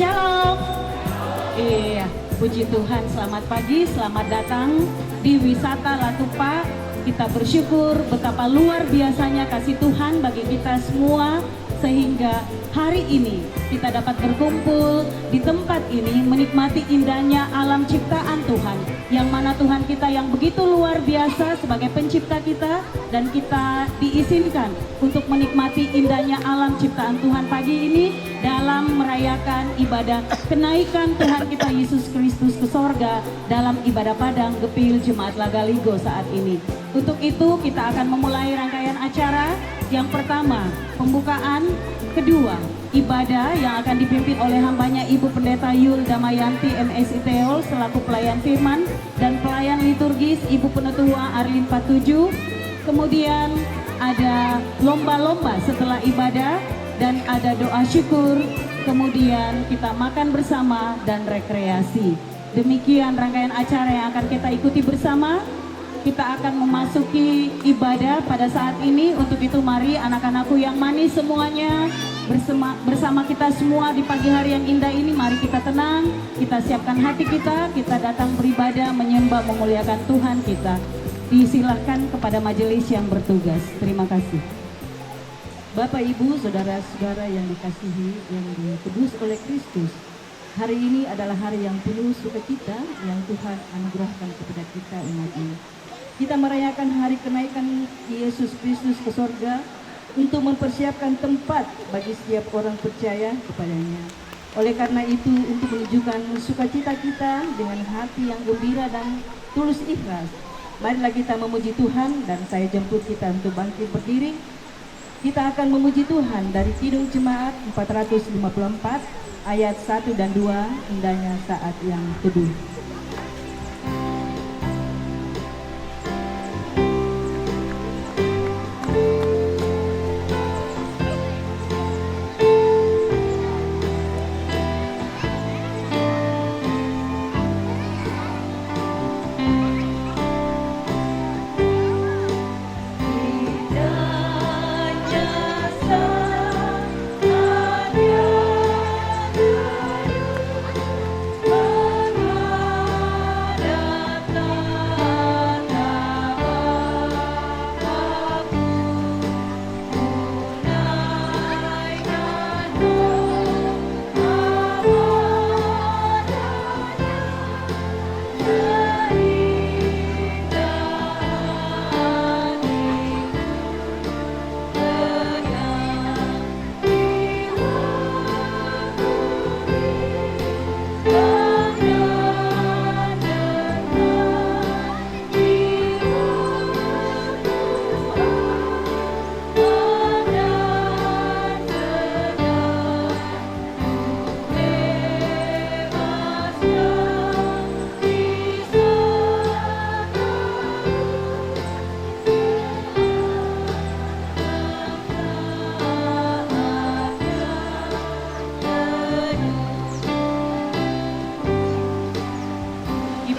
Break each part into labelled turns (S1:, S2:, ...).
S1: Shalom. Iya, puji Tuhan, selamat pagi, selamat datang di Wisata Latupa. Kita bersyukur betapa luar biasanya kasih Tuhan bagi kita semua, sehingga hari ini kita dapat berkumpul di tempat ini menikmati indahnya alam ciptaan Tuhan, yang mana Tuhan kita yang begitu luar biasa sebagai pencipta kita, dan kita diizinkan untuk menikmati indahnya alam ciptaan Tuhan pagi ini dalam merayakan ibadah kenaikan Tuhan kita Yesus Kristus ke sorga dalam ibadah padang Gepil Jemaat Lagaligo saat ini. Untuk itu kita akan memulai rangkaian acara. Yang pertama, pembukaan. Kedua, ibadah yang akan dipimpin oleh hambanya Ibu Pendeta Yul Damayanti MSI Teol selaku pelayan firman, dan pelayan liturgis Ibu Penetua Arlin 47. Kemudian ada lomba-lomba setelah ibadah, dan ada doa syukur. Kemudian kita makan bersama dan rekreasi. Demikian rangkaian acara yang akan kita ikuti bersama. Kita akan memasuki ibadah pada saat ini. Untuk itu mari anak-anakku yang manis semuanya, bersama kita semua di pagi hari yang indah ini, mari kita tenang, kita siapkan hati kita datang beribadah, menyembah, memuliakan Tuhan kita. Disilahkan kepada majelis yang bertugas. Terima kasih.
S2: Bapak, Ibu, saudara-saudara yang dikasihi, yang dikudus oleh Kristus, hari ini adalah hari yang penuh sukacita yang Tuhan anugerahkan kepada kita umat-Nya. Kita merayakan hari kenaikan Yesus Kristus ke sorga untuk mempersiapkan tempat bagi setiap orang percaya kepadanya. Oleh karena itu, untuk menunjukkan sukacita kita dengan hati yang gembira dan tulus ikhlas, marilah kita memuji Tuhan, dan saya jemput kita untuk bangkit berdiri. Kita akan memuji Tuhan dari Kidung Jemaat 454 ayat 1 dan 2, indahnya saat yang teduh.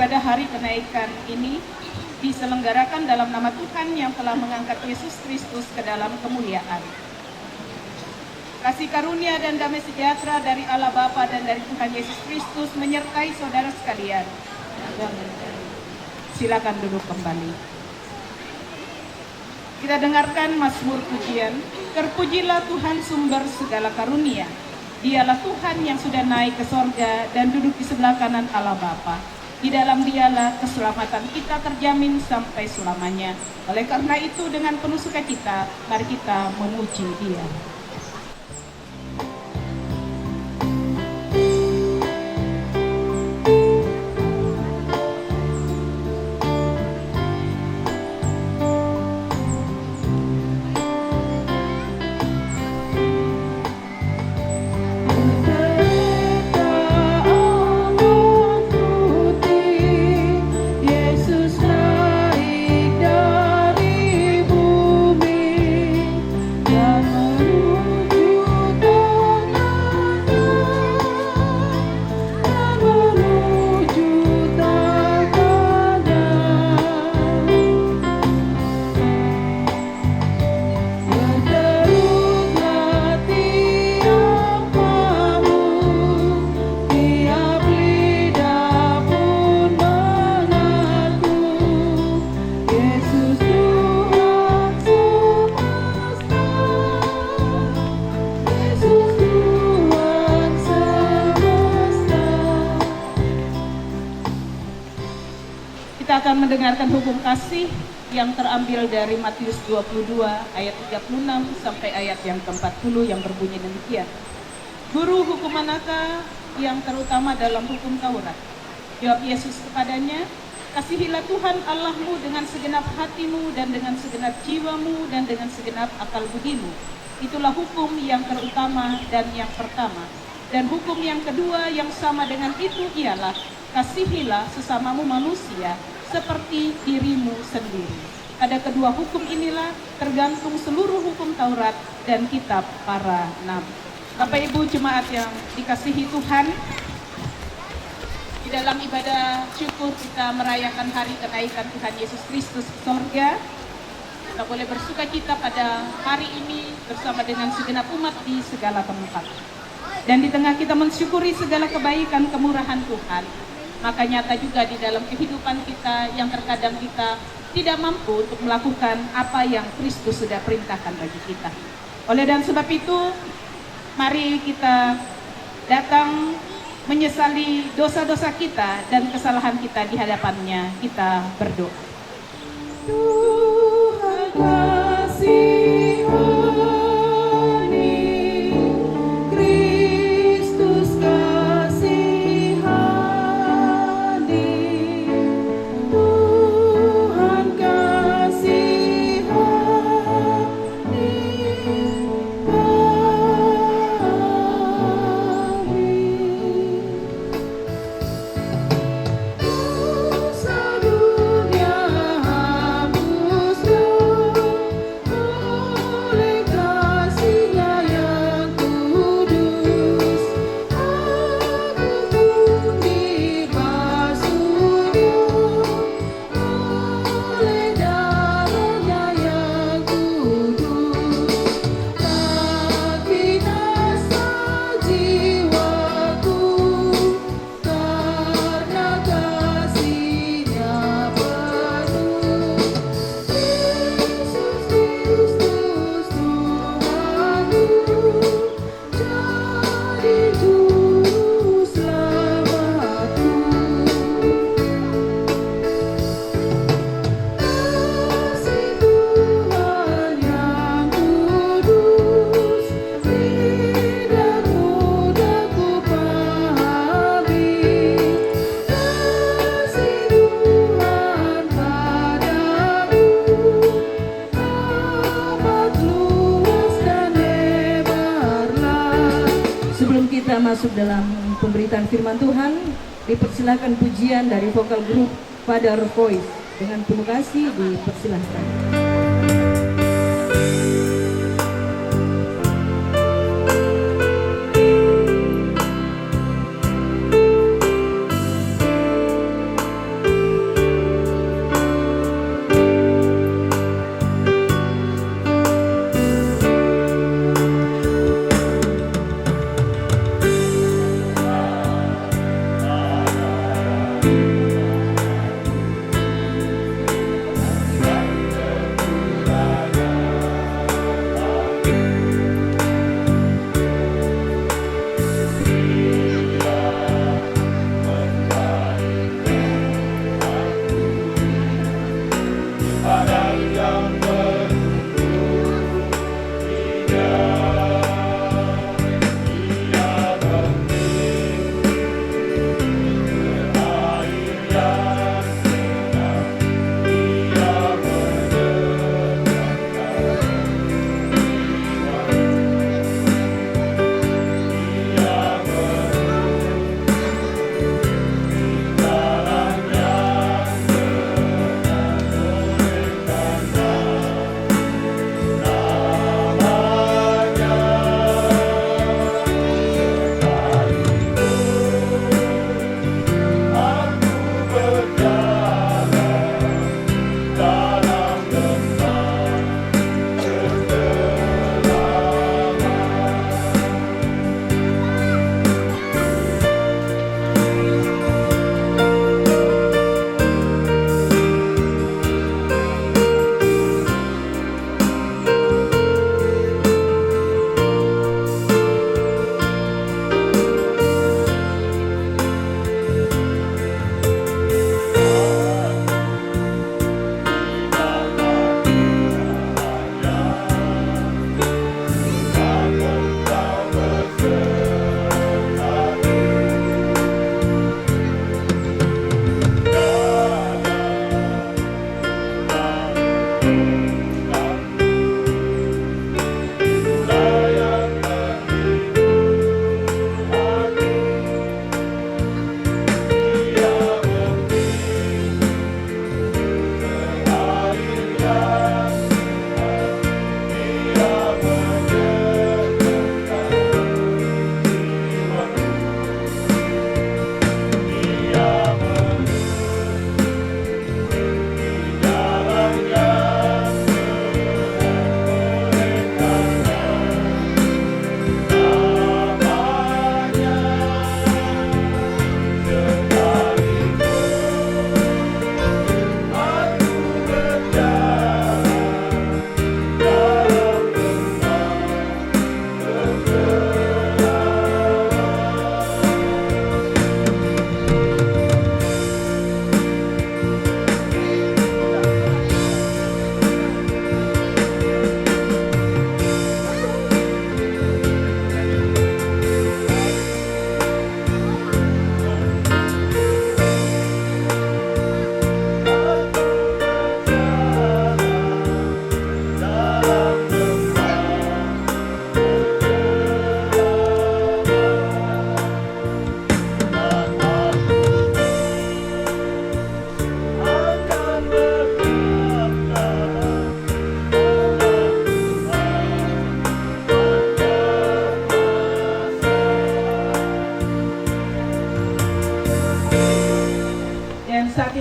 S3: Ibadah hari kenaikan ini diselenggarakan dalam nama Tuhan yang telah mengangkat Yesus Kristus ke dalam kemuliaan. Kasih karunia dan damai sejahtera dari Allah Bapa dan dari Tuhan Yesus Kristus menyertai saudara sekalian. Silakan duduk kembali. Kita dengarkan Mazmur pujian. Terpujilah Tuhan sumber segala karunia. Dialah Tuhan yang sudah naik ke sorga dan duduk di sebelah kanan Allah Bapa. Di dalam Dialah keselamatan kita terjamin sampai selamanya. Oleh karena itu, dengan penuh sukacita, mari kita memuji Dia.
S4: Yesus naik dari bumi dan
S3: akan mendengarkan hukum kasih yang terambil dari Matius 22 ayat 36 sampai ayat yang ke-40 yang berbunyi demikian. Guru, hukum manakah yang terutama dalam hukum Taurat? Jawab Yesus kepadanya, kasihilah Tuhan Allahmu dengan segenap hatimu dan dengan segenap jiwamu dan dengan segenap akal budimu. Itulah hukum yang terutama dan yang pertama. Dan hukum yang kedua yang sama dengan itu ialah, kasihilah sesamamu manusia seperti dirimu sendiri. Pada kedua hukum inilah tergantung seluruh hukum Taurat dan kitab para nabi. Bapak Ibu jemaat yang dikasihi Tuhan, di dalam ibadah syukur kita merayakan hari kenaikan Tuhan Yesus Kristus ke sorga. Kita boleh bersuka cita pada hari ini bersama dengan segenap umat di segala tempat. Dan di tengah kita mensyukuri segala kebaikan kemurahan Tuhan, maka nyata juga di dalam kehidupan kita yang terkadang kita tidak mampu untuk melakukan apa yang Kristus sudah perintahkan bagi kita. Oleh dan sebab itu, mari kita datang menyesali dosa-dosa kita dan kesalahan kita di hadapannya. Kita berdoa. Tuhan kasihani, Kristus kasihani, Tuhan kasihani kami. Dosa dunia hapuskan oleh kasih-Nya yang kudus. Aku pun dibasuhnya oleh darah-Nya yang kudus. Tak binasa jiwaku karena kasih-Nya penuh. Yesus Kristus Tuhanku, jadi juru selamatku. Kasih Tuhan yang kudus tidak mudah kupahami. Kasih Tuhan padaku amat luas dan lebarlah.
S2: Sebelum kita masuk dalam pemberitaan firman Tuhan, dipersilakan pujian dari vokal grup Father Voice. Dengan penuh kasih dipersilahkan.
S4: Yesus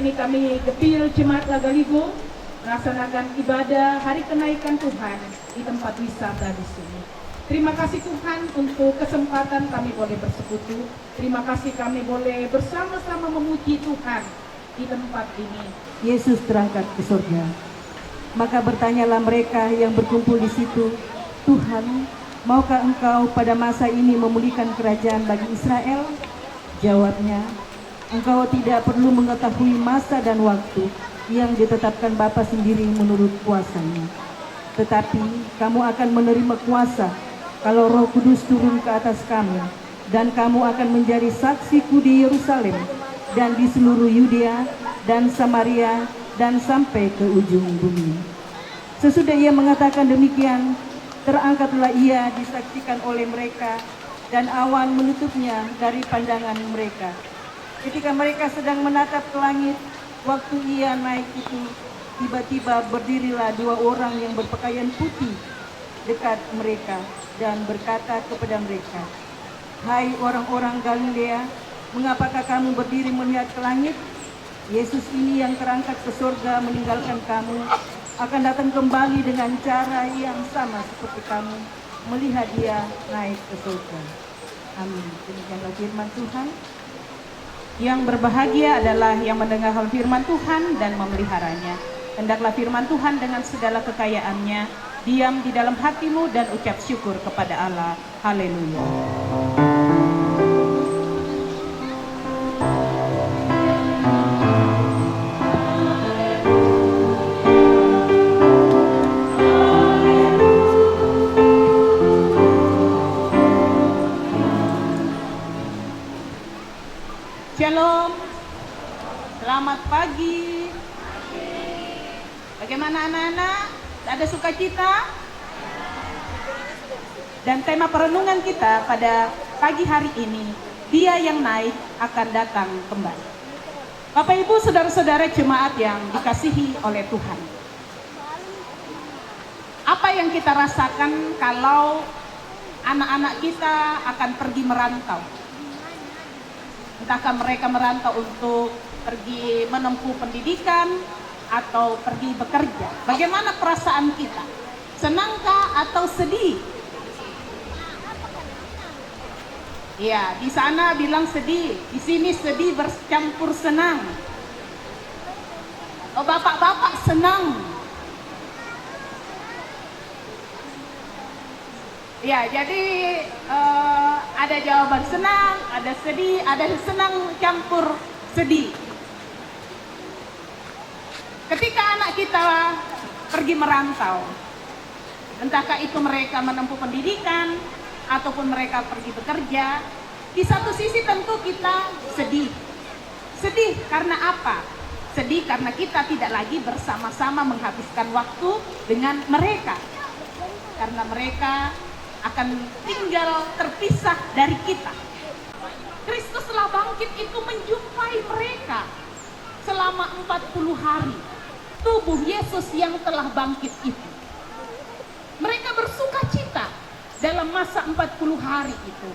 S3: ini kami Gepil Jemaat Lagaligo melaksanakan ibadah hari kenaikan Tuhan di tempat wisata di sini. Terima kasih Tuhan untuk kesempatan kami boleh bersekutu. Terima kasih kami boleh bersama-sama memuji Tuhan di tempat ini.
S2: Yesus terangkat ke surga. Maka bertanyalah mereka yang berkumpul di situ, Tuhan, maukah Engkau pada masa ini memulihkan kerajaan bagi Israel? Jawabnya, Engkau tidak perlu mengetahui masa dan waktu yang ditetapkan Bapa sendiri menurut kuasanya. Tetapi kamu akan menerima kuasa kalau Roh Kudus turun ke atas kamu, dan kamu akan menjadi saksiku di Yerusalem dan di seluruh Yudea dan Samaria dan sampai ke ujung bumi. Sesudah ia mengatakan demikian, terangkatlah ia disaksikan oleh mereka, dan awan menutupnya dari pandangan mereka. Ketika mereka sedang menatap ke langit, waktu ia naik itu, tiba-tiba berdirilah dua orang yang berpakaian putih dekat mereka dan berkata kepada mereka, "Hai orang-orang Galilea, mengapakah kamu berdiri melihat ke langit? Yesus ini yang terangkat ke surga meninggalkan kamu, akan datang kembali dengan cara yang sama seperti kamu melihat dia naik ke surga." Amin. Demikianlah firman Tuhan.
S3: Yang berbahagia adalah yang mendengarkan firman Tuhan dan memeliharanya. Hendaklah firman Tuhan dengan segala kekayaannya diam di dalam hatimu dan ucap syukur kepada Allah. Haleluya. Shalom, selamat pagi. Bagaimana anak-anak? Ada sukacita? Dan tema perenungan kita pada pagi hari ini, Dia yang naik akan datang kembali. Bapak Ibu, saudara-saudara jemaat yang dikasihi oleh Tuhan. Apa yang kita rasakan kalau anak-anak kita akan pergi merantau? Entahkah mereka merantau untuk pergi menempuh pendidikan atau pergi bekerja. Bagaimana perasaan kita? Senangkah atau sedih? Ya, di sana bilang sedih, di sini sedih bercampur senang. Oh, bapak-bapak senang. Ya, jadi ada jawaban senang, ada sedih, ada senang campur sedih. Ketika anak kita pergi merantau, entahkah itu mereka menempuh pendidikan ataupun mereka pergi bekerja, di satu sisi tentu kita sedih. Sedih karena apa? Sedih karena kita tidak lagi bersama-sama menghabiskan waktu dengan mereka. Karena mereka akan tinggal terpisah dari kita. Kristus telah bangkit itu menjumpai mereka selama 40 hari. Tubuh Yesus yang telah bangkit itu. Mereka bersuka cita dalam masa 40 hari itu.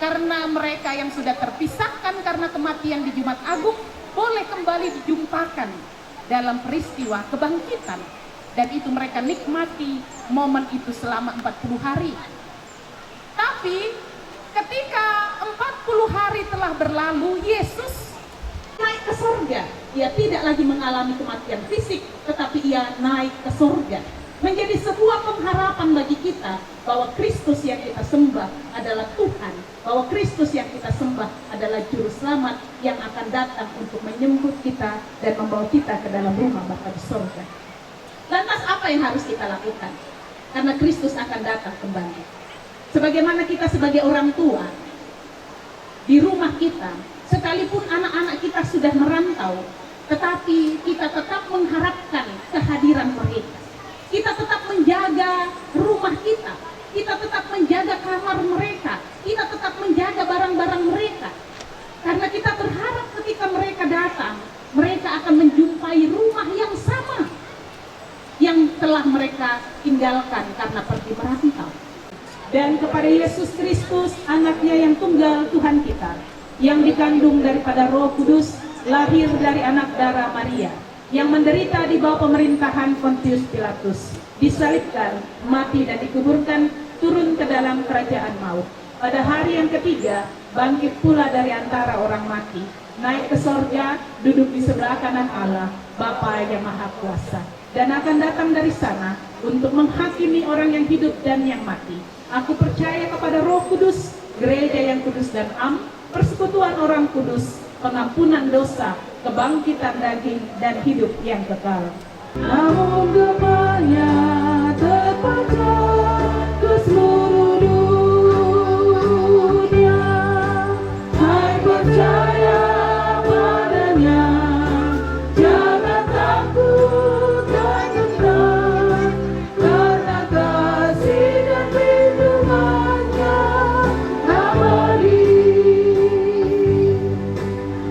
S3: Karena mereka yang sudah terpisahkan karena kematian di Jumat Agung boleh kembali dijumpakan dalam peristiwa kebangkitan. Dan itu mereka nikmati momen itu selama 40 hari. Tapi ketika 40 hari telah berlalu, Yesus naik ke surga. Ia tidak lagi mengalami kematian fisik, tetapi ia naik ke surga. Menjadi sebuah pengharapan bagi kita bahwa Kristus yang kita sembah adalah Tuhan, bahwa Kristus yang kita sembah adalah Juru Selamat yang akan datang untuk menyambut kita dan membawa kita ke dalam rumah Bapa di surga. Lantas apa yang harus kita lakukan? Karena Kristus akan datang kembali. Sebagaimana kita sebagai orang tua di rumah kita, sekalipun anak-anak kita sudah merantau, tetapi kita tetap mengharapkan kehadiran mereka. Kita tetap menjaga rumah kita, kita tetap menjaga kamar mereka, kita tetap menjaga barang-barang mereka. Karena kita berharap ketika mereka datang, mereka akan menjumpai rumah yang sama yang telah mereka tinggalkan karena pergi merantau. Dan kepada Yesus Kristus, anaknya yang tunggal Tuhan kita, yang dikandung daripada Roh Kudus, lahir dari anak darah Maria, yang menderita di bawah pemerintahan Pontius Pilatus, disalibkan, mati dan dikuburkan, turun ke dalam kerajaan maut. Pada hari yang ketiga, bangkit pula dari antara orang mati, naik ke sorga, duduk di sebelah kanan Allah, Bapa yang Maha Kuasa, dan akan datang dari sana untuk menghakimi orang yang hidup dan yang mati. Aku percaya kepada Roh Kudus, gereja yang kudus dan am, persekutuan orang kudus, pengampunan dosa, kebangkitan daging, dan hidup yang kekal.
S2: Namun gemanya terpanjang ke seluruh dunia. Hai percaya padanya, jangan takut dan gentar, karena kasih dan perlindungannya abadi.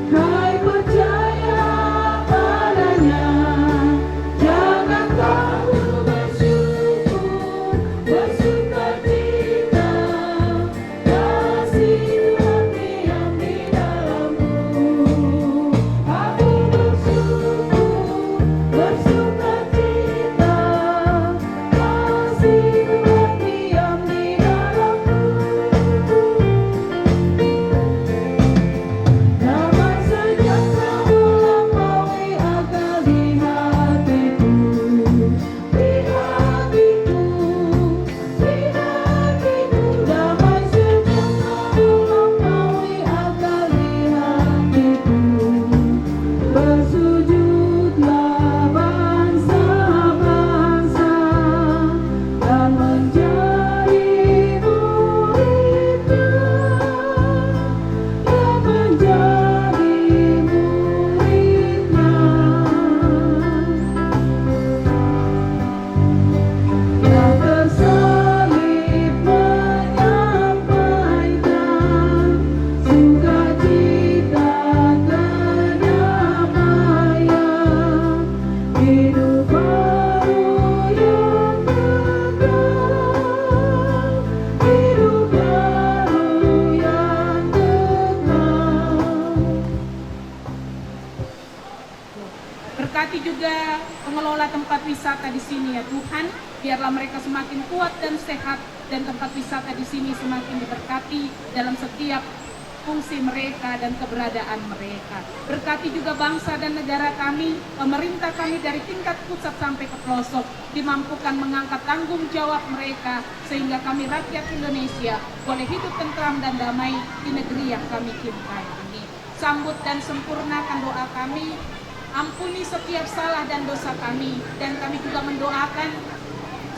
S2: Hai percaya padanya, jangan takut, bersyukur, bersukacita, kasih Tuhan diam di dalammu. Aku bersyukur, bersukacita, kasih Tuhan diam di dalammu. Damai sejahtera melampaui akal di hatiku, di hatiku, di hatiku. Damai sejahtera melampaui akal di hatiku. Bersujudlah bangsa-bangsa dan menjadi muridnya, dan menjadi muridnya. Yang tersalib menyampaikan sukacita kedamaian, hidup baru yang kekal, hidup baru yang kekal.
S3: Berkati juga pengelola tempat wisata di sini ya Tuhan, biarlah mereka semakin kuat dan sehat, dan tempat wisata di sini semakin diberkati dalam setiap fungsi mereka dan keberadaan mereka. Berkati juga bangsa dan negara kami, pemerintah kami dari tingkat pusat sampai ke pelosok, dimampukan mengangkat tanggung jawab mereka, sehingga kami rakyat Indonesia boleh hidup tentram dan damai di negeri yang kami cintai ini. Sambut dan sempurnakan doa kami, ampuni setiap salah dan dosa kami, dan kami juga mendoakan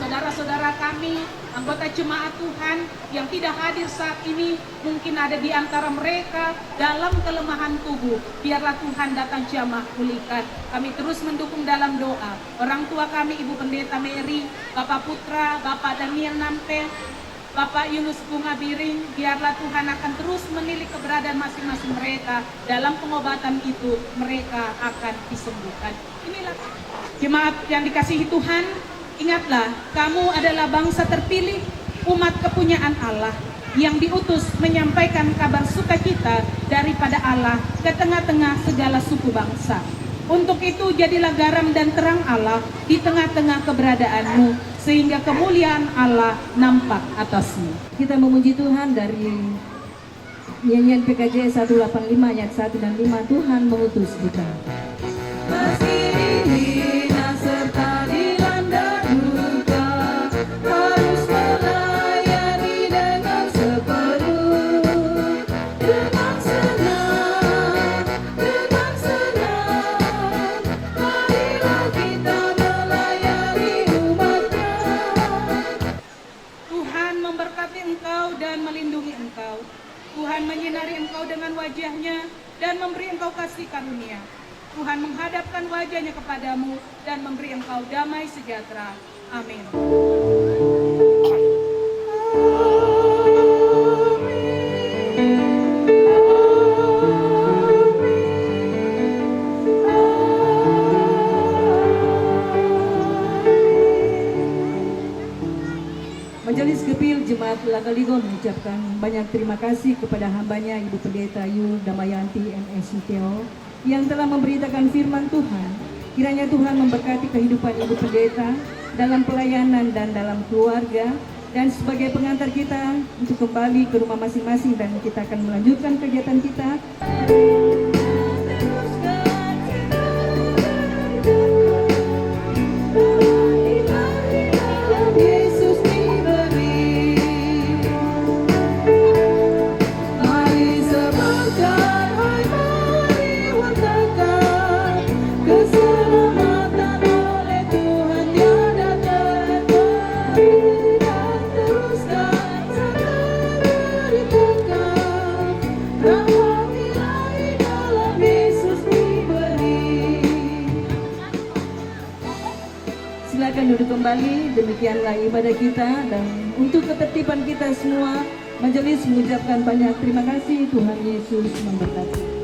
S3: saudara-saudara kami, anggota jemaat Tuhan yang tidak hadir saat ini, mungkin ada di antara mereka dalam kelemahan tubuh. Biarlah Tuhan datang jamah pulihkan. Kami terus mendukung dalam doa orang tua kami, Ibu Pendeta Mary, Bapak Putra, Bapak Daniel Nampe, Bapak Yunus Bunga Biring. Biarlah Tuhan akan terus menilik keberadaan masing-masing mereka. Dalam pengobatan itu mereka akan disembuhkan. Inilah jemaat yang dikasihi Tuhan. Ingatlah, kamu adalah bangsa terpilih, umat kepunyaan Allah, yang diutus menyampaikan kabar sukacita daripada Allah ke tengah-tengah segala suku bangsa. Untuk itu jadilah garam dan terang Allah di tengah-tengah keberadaanmu, sehingga kemuliaan Allah nampak atasmu.
S2: Kita memuji Tuhan dari nyanyian PKJ 185 ayat 1 dan 5. Tuhan mengutus kita. Meski dihina serta dilanda duka, harus melayani dengan sepenuh, dengan senang, marilah kita melayani umat-Nya.
S3: Tuhan memberkati engkau dan melindungi engkau. Tuhan menyinari engkau dengan wajah-Nya dan memberi engkau kasih karunia. Tuhan menghadapkan wajah-Nya kepadamu dan memberi engkau damai sejahtera. Amin.
S2: Majelis Gepil Jemaat Lagaligon mengucapkan banyak terima kasih kepada hambanya Ibu Pendeta Yu Damayanti MS Teo yang telah memberitakan firman Tuhan. Kiranya Tuhan memberkati kehidupan Ibu Pendeta dalam pelayanan dan dalam keluarga, dan sebagai pengantar kita untuk kembali ke rumah masing-masing, dan kita akan melanjutkan kegiatan kita. Yesus diberi, mari sebarkan, hai mari wartakan keselamatan oleh Tuhan tiada terhenti, dan teruskan serta beritakan rahmat ilahi dalam Yesus diberi. Silakan duduk kembali. Demikianlah ibadah kita, dan untuk ketertiban kita semua, majelis mengucapkan banyak terima kasih. Tuhan Yesus memberkati.